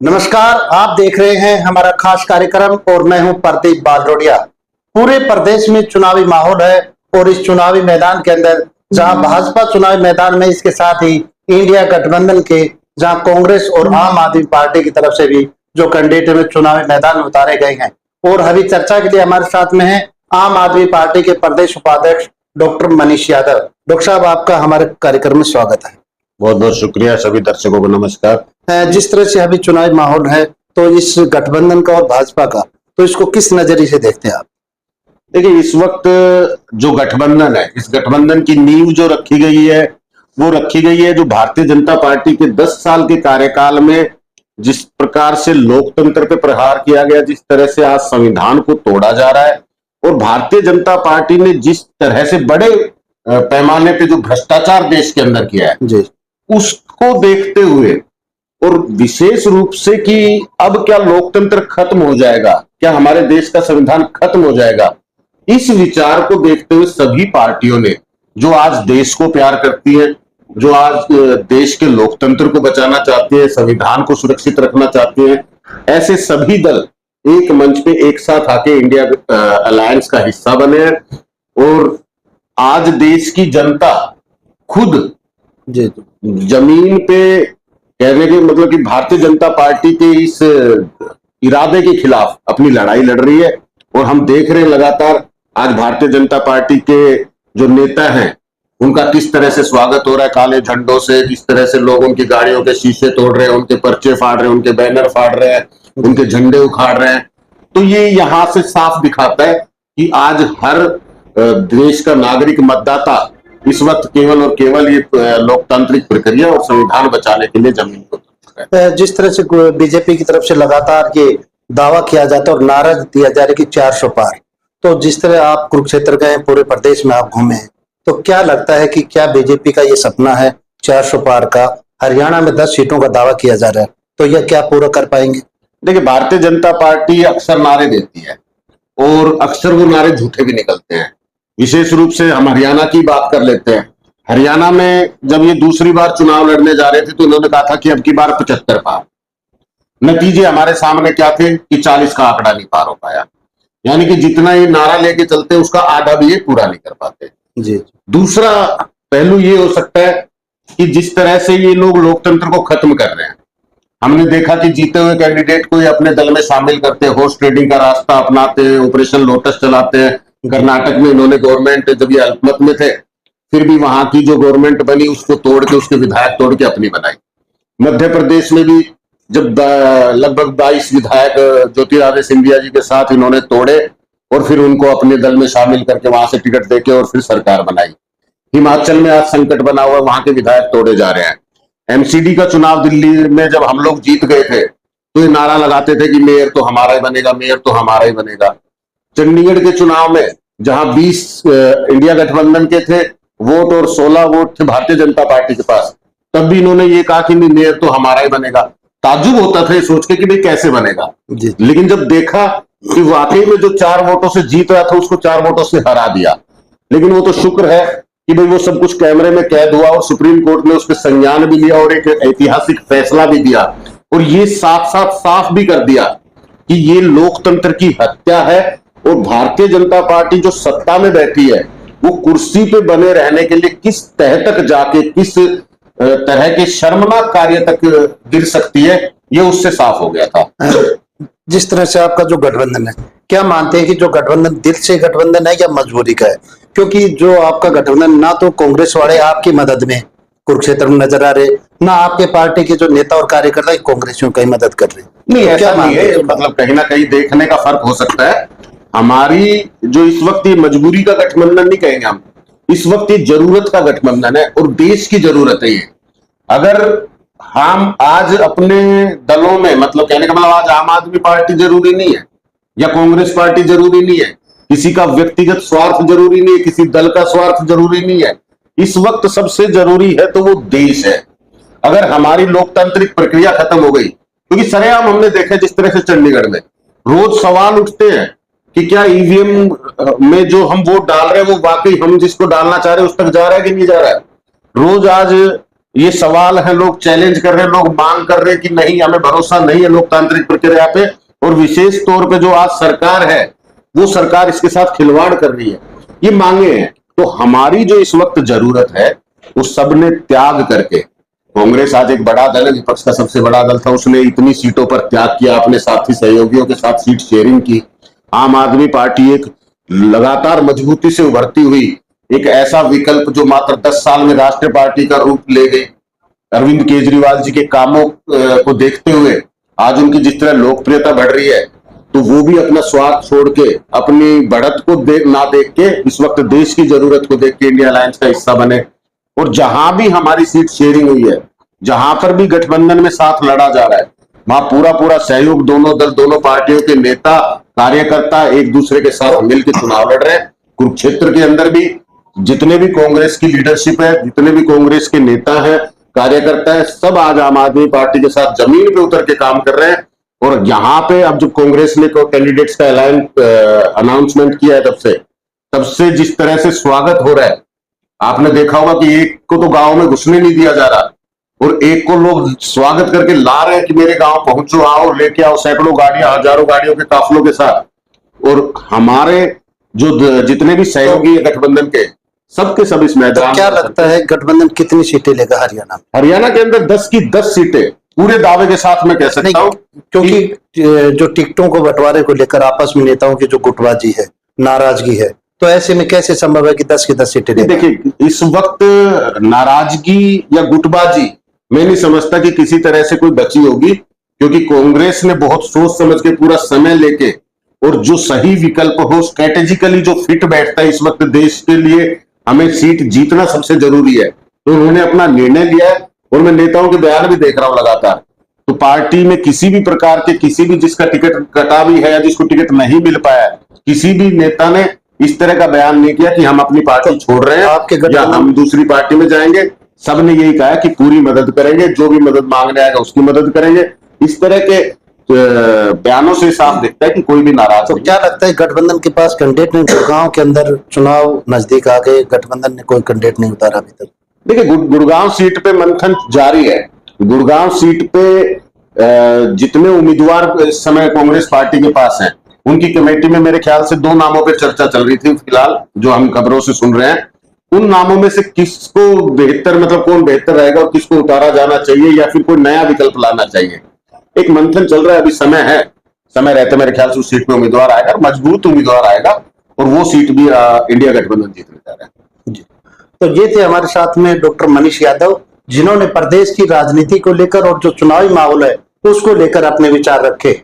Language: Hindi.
नमस्कार, आप देख रहे हैं हमारा खास कार्यक्रम और मैं हूं प्रदीप बालरोडिया। पूरे प्रदेश में चुनावी माहौल है और इस चुनावी मैदान के अंदर जहां भाजपा चुनावी मैदान में, इसके साथ ही इंडिया गठबंधन के जहां कांग्रेस और आम आदमी पार्टी की तरफ से भी जो कैंडिडेट में चुनावी मैदान में उतारे गए हैं। और अभी चर्चा के लिए हमारे साथ में है आम आदमी पार्टी के प्रदेश उपाध्यक्ष डॉक्टर मनीष यादव। डॉक्टर साहब, आपका हमारे कार्यक्रम में स्वागत है। बहुत बहुत शुक्रिया। सभी दर्शकों को नमस्कार। जिस तरह से अभी चुनावी माहौल है तो इस गठबंधन का और भाजपा का, तो इसको किस नजरिए से देखते हैं आप? देखिए, इस वक्त जो गठबंधन है, इस गठबंधन की नींव जो रखी गई है वो रखी गई है जो भारतीय जनता पार्टी के 10 साल के कार्यकाल में जिस प्रकार से लोकतंत्र पे प्रहार किया गया, जिस तरह से आज संविधान को तोड़ा जा रहा है और भारतीय जनता पार्टी ने जिस तरह से बड़े पैमाने पे जो भ्रष्टाचार देश के अंदर किया है जी, उसको देखते हुए और विशेष रूप से कि अब क्या लोकतंत्र खत्म हो जाएगा, क्या हमारे देश का संविधान खत्म हो जाएगा, इस विचार को देखते हुए सभी पार्टियों ने, जो आज देश को प्यार करती है, जो आज देश के लोकतंत्र को बचाना चाहती है, संविधान को सुरक्षित रखना चाहती है, ऐसे सभी दल एक मंच पे एक साथ आके इंडिया अलायंस का हिस्सा बने हैं। और आज देश की जनता खुद जी, जमीन पे कहने के मतलब कि भारतीय जनता पार्टी के इस इरादे के खिलाफ अपनी लड़ाई लड़ रही है। और हम देख रहे हैं लगातार आज भारतीय जनता पार्टी के जो नेता हैं उनका किस तरह से स्वागत हो रहा है काले झंडों से, किस तरह से लोग उनकी गाड़ियों के शीशे तोड़ रहे हैं, उनके पर्चे फाड़ रहे हैं, उनके बैनर फाड़ रहे हैं, उनके झंडे उखाड़ रहे हैं। तो ये यहां से साफ दिखाता है कि आज हर देश का नागरिक मतदाता इस वक्त केवल और केवल ये लोकतांत्रिक प्रक्रिया और संविधान बचाने के लिए जमीन को। जिस तरह से बीजेपी की तरफ से लगातार ये दावा किया जाता है और नारा दिया जा रहा है कि 400 पार, तो जिस तरह आप कुरुक्षेत्र गए, पूरे प्रदेश में आप घूमे हैं, तो क्या लगता है कि क्या बीजेपी का ये सपना है 400 पार का? हरियाणा में 10 सीटों का दावा किया जा रहा है, तो यह क्या पूरा कर पाएंगे? देखिए, भारतीय जनता पार्टी अक्सर नारे देती है और अक्सर वो नारे झूठे भी निकलते हैं। विशेष रूप से हम हरियाणा की बात कर लेते हैं। हरियाणा में जब ये दूसरी बार चुनाव लड़ने जा रहे थे तो इन्होंने कहा था कि अब की बार 75 पार। नतीजे हमारे सामने क्या थे कि 40 का आंकड़ा नहीं पार हो पाया। यानी कि जितना ये नारा लेके चलते उसका आधा भी ये पूरा नहीं कर पाते जी। दूसरा पहलू ये हो सकता है कि जिस तरह से ये लोग लोकतंत्र को खत्म कर रहे हैं, हमने देखा कि जीते हुए कैंडिडेट को ये अपने दल में शामिल करते हैं, हॉर्स ट्रेडिंग का रास्ता अपनाते हैं, ऑपरेशन लोटस चलाते हैं। कर्नाटक में इन्होंने गवर्नमेंट, जब ये अल्पमत में थे, फिर भी वहां की जो गवर्नमेंट बनी उसको तोड़ के, उसके विधायक तोड़ के अपनी बनाई। मध्य प्रदेश में भी जब लगभग 22 विधायक ज्योतिरादित्य सिंधिया जी के साथ इन्होंने तोड़े और फिर उनको अपने दल में शामिल करके वहां से टिकट देके और फिर सरकार बनाई। हिमाचल में आज संकट बना हुआ, वहां के विधायक तोड़े जा रहे हैं। एमसीडी का चुनाव दिल्ली में जब हम लोग जीत गए थे तो ये नारा लगाते थे कि मेयर तो हमारा ही बनेगा, मेयर तो हमारा ही बनेगा। चंडीगढ़ के चुनाव में जहां 20 इंडिया गठबंधन के थे वोट और 16 वोट थे भारतीय जनता पार्टी के पास, तब भी इन्होंने ये कहा कि मेयर तो हमारा ही बनेगा। ताज्जुब होता था ये सोच के कि भाई कैसे बनेगा। लेकिन जब देखा कि वाकई में जो 4 वोटों से जीत रहा था उसको 4 वोटों से हरा दिया। लेकिन वो तो शुक्र है कि भाई वो सब कुछ कैमरे में कैद हुआ और सुप्रीम कोर्ट ने उसके संज्ञान भी लिया और एक ऐतिहासिक फैसला भी दिया और ये साथ साथ साफ भी कर दिया कि ये लोकतंत्र की हत्या है। और भारतीय जनता पार्टी जो सत्ता में बैठी है वो कुर्सी पे बने रहने के लिए किस तह तक जाके, किस तरह के शर्मनाक कार्य तक गिर सकती है, ये उससे साफ हो गया था। जिस तरह से आपका जो गठबंधन है, क्या मानते हैं कि जो गठबंधन दिल से गठबंधन है या मजबूरी का है? क्योंकि जो आपका गठबंधन, ना तो कांग्रेस वाले आपकी मदद में कुरुक्षेत्र में नजर आ रहे, ना आपके पार्टी के जो नेता और कार्यकर्ता कांग्रेसियों की मदद कर रहे। नहीं, ऐसा नहीं है। मतलब कहीं ना कहीं देखने का फर्क हो सकता है। हमारी जो इस वक्त ये मजबूरी का गठबंधन नहीं कहेंगे हम, इस वक्त ये जरूरत का गठबंधन है और देश की जरूरत है ये। अगर हम आज अपने दलों में, मतलब कहने का मतलब आज आम आदमी पार्टी जरूरी नहीं है या कांग्रेस पार्टी जरूरी नहीं है, किसी का व्यक्तिगत स्वार्थ जरूरी नहीं है, किसी दल का स्वार्थ जरूरी नहीं है। इस वक्त सबसे जरूरी है तो वो देश है। अगर हमारी लोकतांत्रिक प्रक्रिया खत्म हो गई, क्योंकि सरेआम हमने देखा जिस तरह से चंडीगढ़ में रोज सवाल उठते हैं कि क्या ईवीएम में जो हम वोट डाल रहे हैं वो वाकई हम जिसको डालना चाह रहे हैं उस तक जा रहा है कि नहीं जा रहा है। रोज आज ये सवाल है, लोग चैलेंज कर रहे हैं, लोग मांग कर रहे हैं कि नहीं, हमें भरोसा नहीं है लोकतांत्रिक प्रक्रिया पे। और विशेष तौर पे जो आज सरकार है, वो सरकार इसके साथ खिलवाड़ कर रही है। ये मांगे हैं। तो हमारी जो इस वक्त जरूरत है, वो सबने त्याग करके, कांग्रेस आज एक बड़ा दल है, विपक्ष का सबसे बड़ा दल था, उसने इतनी सीटों पर त्याग किया, अपने साथी सहयोगियों के साथ सीट शेयरिंग की। आम आदमी पार्टी एक लगातार मजबूती से उभरती हुई एक ऐसा विकल्प जो मात्र 10 साल में राष्ट्रीय पार्टी का रूप ले गई। अरविंद केजरीवाल जी के कामों को देखते हुए आज उनकी जिस तरह लोकप्रियता बढ़ रही है, तो वो भी अपना स्वार्थ छोड़ के, अपनी बढ़त को ना देख के, इस वक्त देश की जरूरत को देख के इंडिया अलायंस का हिस्सा बने। और जहां भी हमारी सीट शेयरिंग हुई है, जहां पर भी गठबंधन में साथ लड़ा जा रहा है, वहां पूरा पूरा सहयोग, दोनों दल, दोनों पार्टियों के नेता कार्यकर्ता एक दूसरे के साथ मिलकर चुनाव लड़ रहे हैं। कुरुक्षेत्र के अंदर भी जितने भी कांग्रेस की लीडरशिप है, जितने भी कांग्रेस के नेता हैं, कार्यकर्ता है, सब आज आम आदमी पार्टी के साथ जमीन पे उतर के काम कर रहे हैं। और यहाँ पे अब जब कांग्रेस ने कैंडिडेट्स का अनाउंसमेंट किया है, तब से जिस तरह से स्वागत हो रहा है, आपने देखा होगा कि एक को तो गांव में घुसने नहीं दिया जा रहा, और एक को लोग स्वागत करके ला रहे हैं कि मेरे गांव पहुंचो, आओ, लेके आओ, सैकड़ों गाड़ियां, हजारों गाड़ियों के काफिलों के साथ। और हमारे जो जितने भी सहयोगी है गठबंधन के, सबके सब इस मैदान। तो क्या लगता है गठबंधन कितनी सीटें लेगा हरियाणा में? हरियाणा के अंदर 10 की 10 सीटें पूरे दावे के साथ मैं कह सकता हूं, क्योंकि जो टिकटों को बंटवारे को लेकर आपस में नेताओं की जो गुटबाजी है, नाराजगी है, तो ऐसे में कैसे संभव है कि 10 की 10 सीटें लेगा? देखिए, इस वक्त नाराजगी या गुटबाजी मैं नहीं समझता कि किसी तरह से कोई बची होगी, क्योंकि कांग्रेस ने बहुत सोच समझ के, पूरा समय लेके, और जो सही विकल्प हो, स्ट्रेटेजिकली जो फिट बैठता है इस वक्त देश के लिए, हमें सीट जीतना सबसे जरूरी है, तो उन्होंने अपना निर्णय लिया है। और मैं नेताओं के बयान भी देख रहा हूं लगातार, तो पार्टी में किसी भी प्रकार के, किसी भी जिसका टिकट कटा भी है या जिसको टिकट नहीं मिल पाया, किसी भी नेता ने इस तरह का बयान नहीं किया कि हम अपनी पार्टी छोड़ रहे हैं या हम दूसरी पार्टी में जाएंगे। सबने यही कहा कि पूरी मदद करेंगे, जो भी मदद मांगने आएगा उसकी मदद करेंगे। इस तरह के बयानों से साफ दिखता है कि कोई भी नाराज तो क्या लगता है गठबंधन के पास कैंडिडेट नहीं? गुड़गांव के अंदर चुनाव नजदीक आ गए, गठबंधन ने कोई कैंडिडेट नहीं उतारा अभी तक। देखिए, गुड़गांव सीट पे मंथन जारी है। गुड़गांव सीट पे जितने उम्मीदवार इस समय कांग्रेस पार्टी के पास हैं, उनकी कमेटी में मेरे ख्याल से 2 नामों पे चर्चा चल रही थी फिलहाल, जो हम खबरों से सुन रहे हैं। उन नामों में से किसको बेहतर, मतलब कौन बेहतर रहेगा और किसको उतारा जाना चाहिए या फिर कोई नया विकल्प लाना चाहिए, एक मंथन चल रहा है। अभी समय है, समय रहते मेरे ख्याल से उस सीट पे उम्मीदवार आएगा, मजबूत उम्मीदवार आएगा, और वो सीट भी इंडिया गठबंधन जीतने जा रहा है। जी। तो ये थे हमारे साथ में डॉक्टर मनीष यादव, जिन्होंने प्रदेश की राजनीति को लेकर और जो चुनावी माहौल है उसको लेकर अपने विचार रखे।